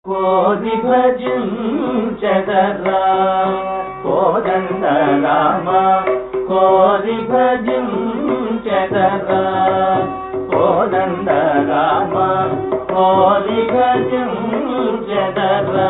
కోరి భజించెదరా కోదండ రామ కోరి భజించెదరా కోదండ రామ కోరి భజించెదరా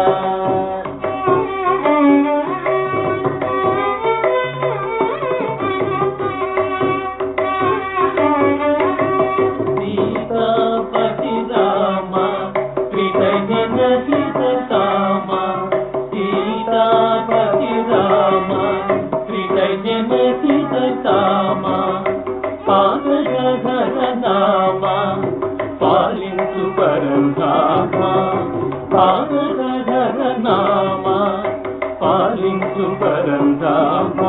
పాలించు పరంధామ పాదధరనామ పాలించు పరంధామ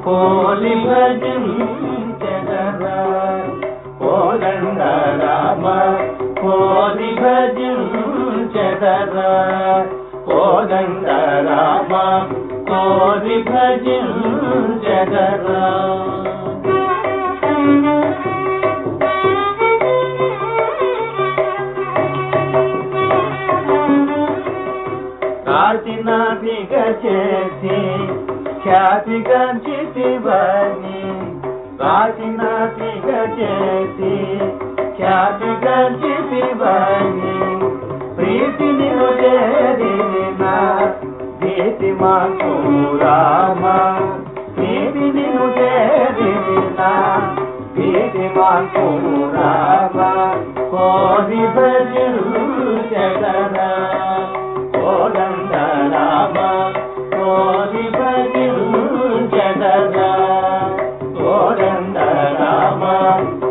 కోలి భజించెదరా కోదండ రామ కోలి భజించెదరా కోదండ రామ కోలి భజించెదరా కాశీనాథిక చేసి ఖ్యాతిగంచితివని కాశీనాథిక చేసి ఖ్యాతిగంచితివని ప్రీతిని చేరిన భీతి మాకు రామ ప్రీతిని చేరిన భీతి మాకు రామ కోరి భజించెదరా కోదండ రామ కోరి భజించెదరా కోదండ రామ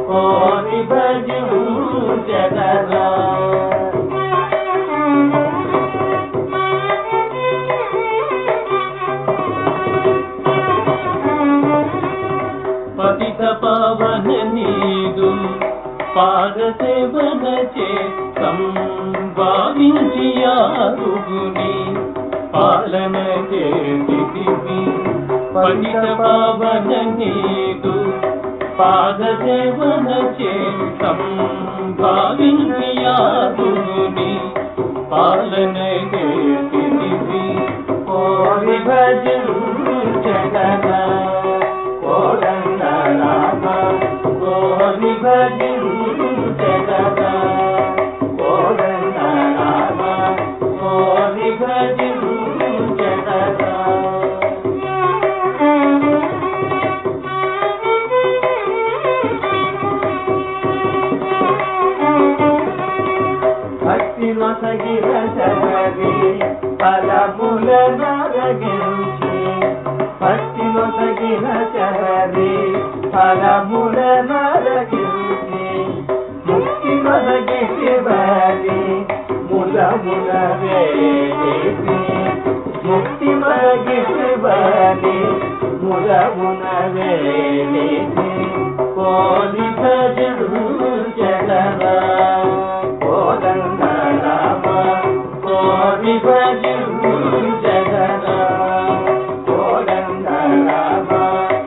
కోరి భజించెదరా పతిత పావన నీదు పాద సేవన చేతం భావించి యారుగుని పాలన చేసితివి పతిత పావన నీదు పాద సేవన చేతం భావించి యారుగుని పాలన చేసితివి కోరి భజించెదరా కోదండ రామ కోరి భజించెదరా కోదండ రామ కోరి భజించెదరా భక్తి నొసగిన శబరి ఫలముల నరగించి భక్తి నొసగిన శబరి ఫలముల నరగించి ముక్తి నొసగివని ములముల వేసి ముక్తి నొసగివని ములముల వేసి కోరి భజ